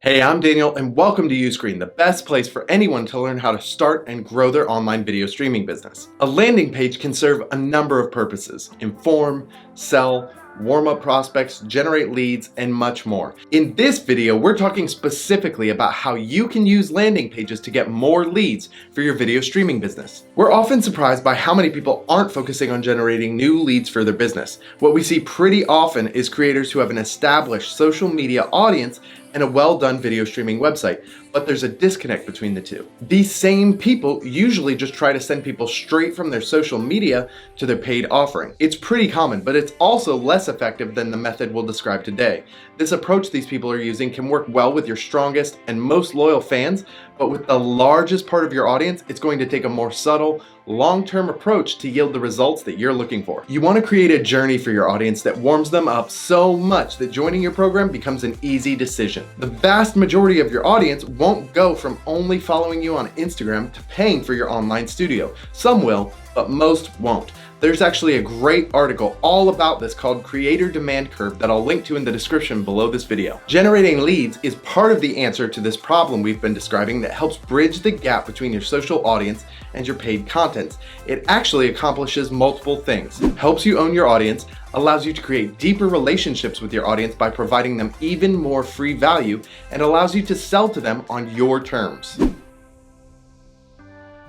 Hey, I'm Daniel and welcome to Uscreen, the best place for anyone to learn how to start and grow their online video streaming business. A landing page can serve a number of purposes: inform, sell, warm up prospects, generate leads, and much more. In this video, we're talking specifically about how you can use landing pages to get more leads for your video streaming business. We're often surprised by how many people aren't focusing on generating new leads for their business. What we see pretty often is creators who have an established social media audience and a well-done video streaming website, but there's a disconnect between the two. These same people usually just try to send people straight from their social media to their paid offering. It's pretty common, but it's also less effective than the method we'll describe today. This approach these people are using can work well with your strongest and most loyal fans, but with the largest part of your audience, it's going to take a more subtle, long-term approach to yield the results that you're looking for. You want to create a journey for your audience that warms them up so much that joining your program becomes an easy decision. The vast majority of your audience won't go from only following you on Instagram to paying for your online studio. Some will, but most won't. There's actually a great article all about this called Creator Demand Curve that I'll link to in the description below this video. Generating leads is part of the answer to this problem we've been describing that helps bridge the gap between your social audience and your paid content. It actually accomplishes multiple things. Helps you own your audience, allows you to create deeper relationships with your audience by providing them even more free value, and allows you to sell to them on your terms.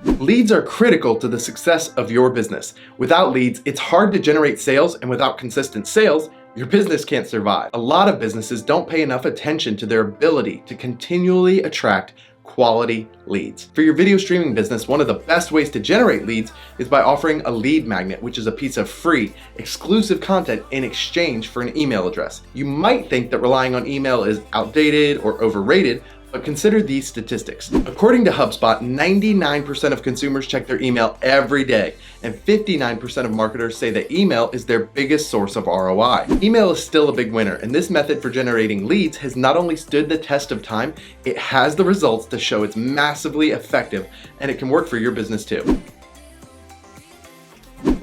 Leads are critical to the success of your business. Without leads, it's hard to generate sales, and without consistent sales, your business can't survive. A lot of businesses don't pay enough attention to their ability to continually attract quality leads. For your video streaming business, one of the best ways to generate leads is by offering a lead magnet, which is a piece of free, exclusive content in exchange for an email address. You might think that relying on email is outdated or overrated, but consider these statistics. According to HubSpot, 99% of consumers check their email every day, and 59% of marketers say that email is their biggest source of ROI. Email is still a big winner, and this method for generating leads has not only stood the test of time, it has the results to show it's massively effective, and it can work for your business too.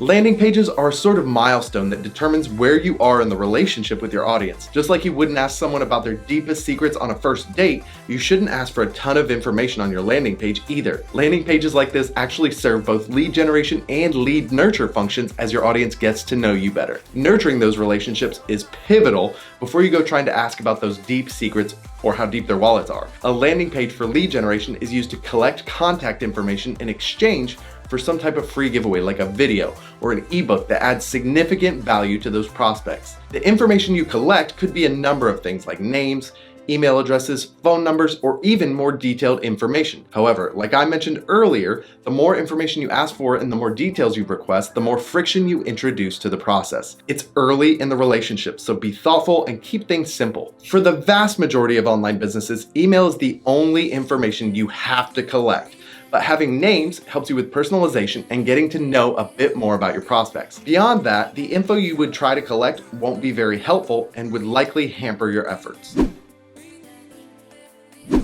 Landing pages are a sort of milestone that determines where you are in the relationship with your audience. Just like you wouldn't ask someone about their deepest secrets on a first date, you shouldn't ask for a ton of information on your landing page either. Landing pages like this actually serve both lead generation and lead nurture functions as your audience gets to know you better. Nurturing those relationships is pivotal before you go trying to ask about those deep secrets or how deep their wallets are. A landing page for lead generation is used to collect contact information in exchange for some type of free giveaway like a video or an ebook that adds significant value to those prospects. The information you collect could be a number of things like names, email addresses, phone numbers, or even more detailed information. However, like I mentioned earlier, the more information you ask for and the more details you request, the more friction you introduce to the process. It's early in the relationship, so be thoughtful and keep things simple. For the vast majority of online businesses, email is the only information you have to collect. But having names helps you with personalization and getting to know a bit more about your prospects. Beyond that, the info you would try to collect won't be very helpful and would likely hamper your efforts.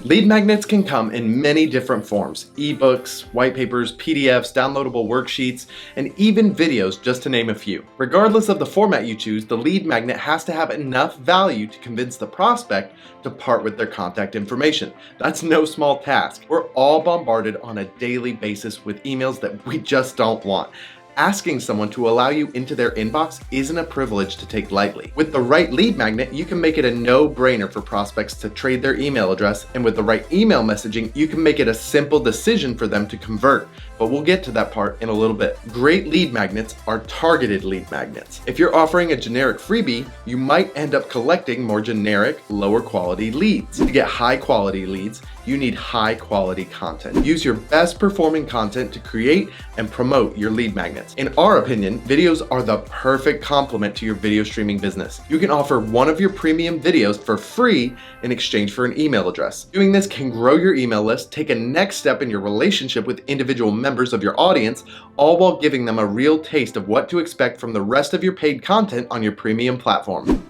Lead magnets can come in many different forms: ebooks, white papers, PDFs, downloadable worksheets, and even videos, just to name a few. Regardless of the format you choose, the lead magnet has to have enough value to convince the prospect to part with their contact information. That's no small task. We're all bombarded on a daily basis with emails that we just don't want. Asking someone to allow you into their inbox isn't a privilege to take lightly. With the right lead magnet, you can make it a no-brainer for prospects to trade their email address, and with the right email messaging, you can make it a simple decision for them to convert. But we'll get to that part in a little bit. Great lead magnets are targeted lead magnets. If you're offering a generic freebie, you might end up collecting more generic, lower quality leads. To get high quality leads, you need high quality content. Use your best performing content to create and promote your lead magnets. In our opinion, videos are the perfect complement to your video streaming business. You can offer one of your premium videos for free in exchange for an email address. Doing this can grow your email list, take a next step in your relationship with individual members of your audience, all while giving them a real taste of what to expect from the rest of your paid content on your premium platform.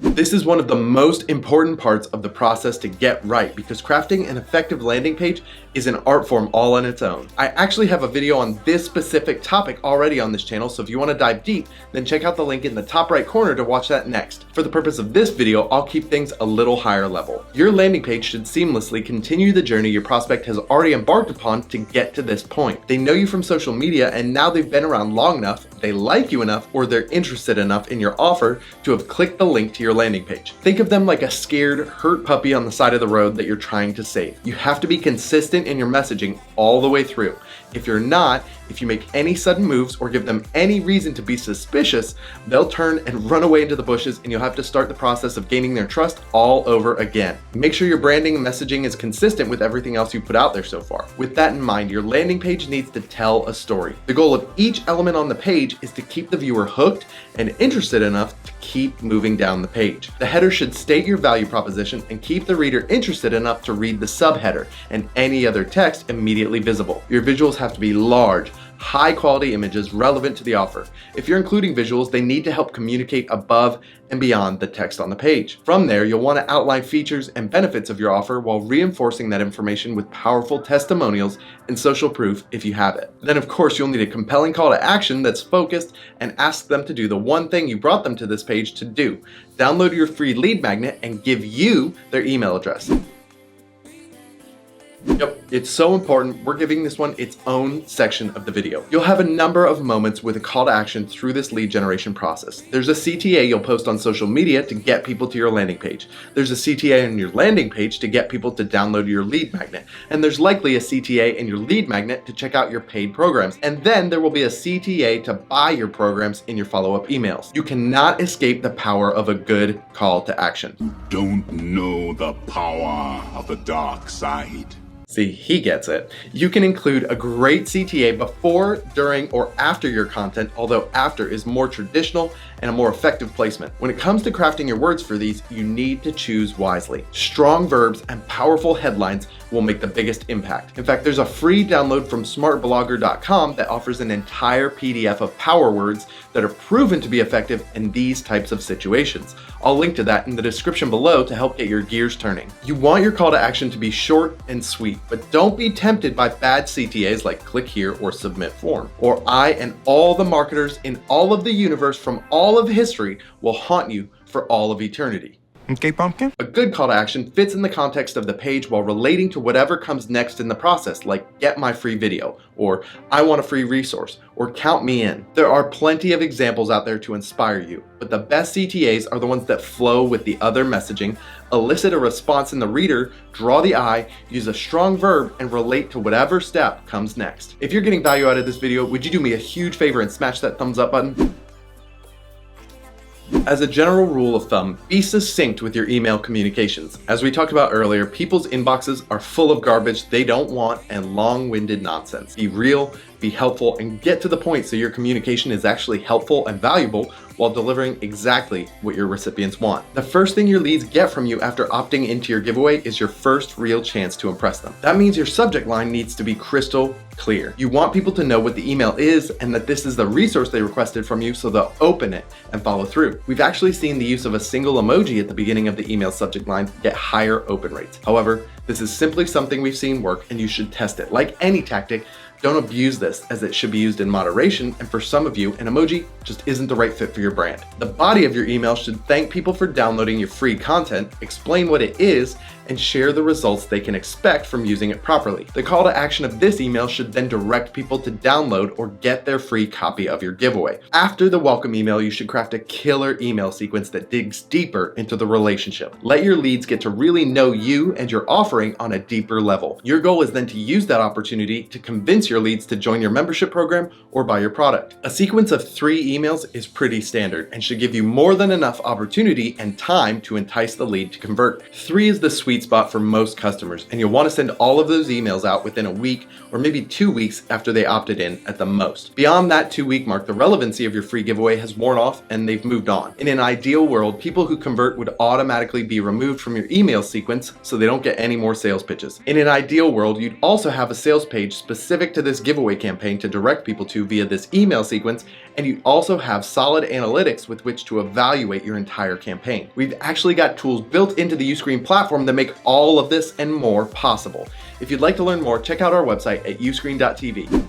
This is one of the most important parts of the process to get right because crafting an effective landing page is an art form all on its own. I actually have a video on this specific topic already on this channel, so if you want to dive deep, then check out the link in the top right corner to watch that next. For the purpose of this video, I'll keep things a little higher level. Your landing page should seamlessly continue the journey your prospect has already embarked upon to get to this point. They know you from social media and now they've been around long enough, they like you enough, or they're interested enough in your offer to have clicked the link to your landing page. Think of them like a scared, hurt puppy on the side of the road that you're trying to save. You have to be consistent in your messaging all the way through. If you're not, if you make any sudden moves or give them any reason to be suspicious, they'll turn and run away into the bushes and you'll have to start the process of gaining their trust all over again. Make sure your branding and messaging is consistent with everything else you put out there so far. With that in mind, your landing page needs to tell a story. The goal of each element on the page is to keep the viewer hooked and interested enough to keep moving down the page. The header should state your value proposition and keep the reader interested enough to read the subheader and any other text immediately visible. Your visuals have to be large, high quality images relevant to the offer. If you're including visuals, they need to help communicate above and beyond the text on the page. From there, you'll want to outline features and benefits of your offer while reinforcing that information with powerful testimonials and social proof if you have it. Then of course, you'll need a compelling call to action that's focused and ask them to do the one thing you brought them to this page to do. Download your free lead magnet and give you their email address. Yep, it's so important. We're giving this one its own section of the video. You'll have a number of moments with a call to action through this lead generation process. There's a CTA you'll post on social media to get people to your landing page. There's a CTA on your landing page to get people to download your lead magnet. And there's likely a CTA in your lead magnet to check out your paid programs. And then there will be a CTA to buy your programs in your follow-up emails. You cannot escape the power of a good call to action. Don't know the power of the dark side. See, he gets it. You can include a great CTA before, during, or after your content, although after is more traditional and a more effective placement. When it comes to crafting your words for these, you need to choose wisely. Strong verbs and powerful headlines will make the biggest impact. In fact, there's a free download from smartblogger.com that offers an entire PDF of power words that are proven to be effective in these types of situations. I'll link to that in the description below to help get your gears turning. You want your call to action to be short and sweet, but don't be tempted by bad CTAs like click here or submit form, or I and all the marketers in all of the universe from all of history will haunt you for all of eternity. Okay, pumpkin? A good call to action fits in the context of the page while relating to whatever comes next in the process, like get my free video, or I want a free resource, or count me in. There are plenty of examples out there to inspire you, but the best CTAs are the ones that flow with the other messaging, elicit a response in the reader, draw the eye, use a strong verb, and relate to whatever step comes next. If you're getting value out of this video, would you do me a huge favor and smash that thumbs up button? As a general rule of thumb, be succinct with your email communications. As we talked about earlier, people's inboxes are full of garbage they don't want and long-winded nonsense. Be real, be helpful, and get to the point so your communication is actually helpful and valuable while delivering exactly what your recipients want. The first thing your leads get from you after opting into your giveaway is your first real chance to impress them. That means your subject line needs to be crystal clear. You want people to know what the email is and that this is the resource they requested from you so they'll open it and follow through. We've actually seen the use of a single emoji at the beginning of the email subject line get higher open rates. However, this is simply something we've seen work and you should test it. Like any tactic, don't abuse this as it should be used in moderation, and for some of you, an emoji just isn't the right fit for your brand. The body of your email should thank people for downloading your free content, explain what it is, and share the results they can expect from using it properly. The call to action of this email should then direct people to download or get their free copy of your giveaway. After the welcome email, you should craft a killer email sequence that digs deeper into the relationship. Let your leads get to really know you and your offering on a deeper level. Your goal is then to use that opportunity to convince your leads to join your membership program or buy your product. A sequence of 3 emails is pretty standard and should give you more than enough opportunity and time to entice the lead to convert. 3 is the sweet spot for most customers, and you'll want to send all of those emails out within a week or maybe 2 weeks after they opted in at the most. Beyond that 2-week mark, the relevancy of your free giveaway has worn off and they've moved on. In an ideal world, people who convert would automatically be removed from your email sequence so they don't get any more sales pitches. In an ideal world, you'd also have a sales page specific to to this giveaway campaign to direct people to via this email sequence, and you also have solid analytics with which to evaluate your entire campaign. We've actually got tools built into the Uscreen platform that make all of this and more possible. If you'd like to learn more, check out our website at uscreen.tv.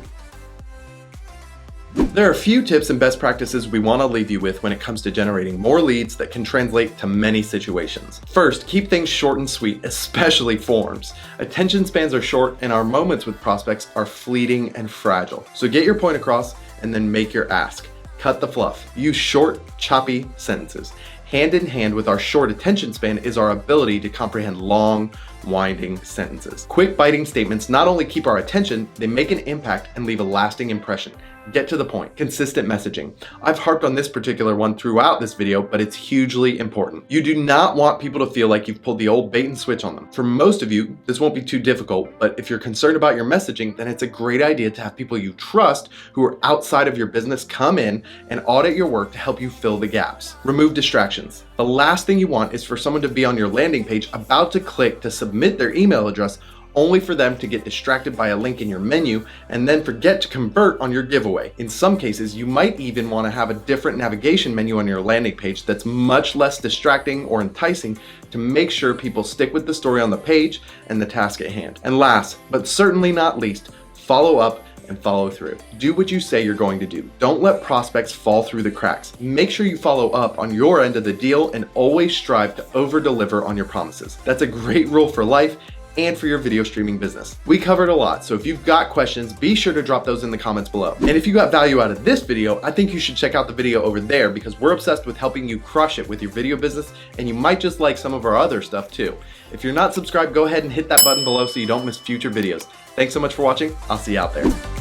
There are a few tips and best practices we want to leave you with when it comes to generating more leads that can translate to many situations. First, keep things short and sweet, especially forms. Attention spans are short and our moments with prospects are fleeting and fragile. So get your point across and then make your ask. Cut the fluff. Use short, choppy sentences. Hand in hand with our short attention span is our ability to comprehend long, winding sentences. Quick, biting statements not only keep our attention, they make an impact and leave a lasting impression. Get to the point. Consistent messaging. I've harped on this particular one throughout this video, but it's hugely important. You do not want people to feel like you've pulled the old bait and switch on them. For most of you, this won't be too difficult, but if you're concerned about your messaging, then it's a great idea to have people you trust who are outside of your business come in and audit your work to help you fill the gaps. Remove distractions. The last thing you want is for someone to be on your landing page about to click to submit their email address only for them to get distracted by a link in your menu and then forget to convert on your giveaway. In some cases, you might even want to have a different navigation menu on your landing page that's much less distracting or enticing to make sure people stick with the story on the page and the task at hand. And last, but certainly not least, follow up and follow through. Do what you say you're going to do. Don't let prospects fall through the cracks. Make sure you follow up on your end of the deal and always strive to over-deliver on your promises. That's a great rule for life and for your video streaming business. We covered a lot, so if you've got questions, be sure to drop those in the comments below. And if you got value out of this video, I think you should check out the video over there because we're obsessed with helping you crush it with your video business, and you might just like some of our other stuff too. If you're not subscribed, go ahead and hit that button below so you don't miss future videos. Thanks so much for watching. I'll see you out there.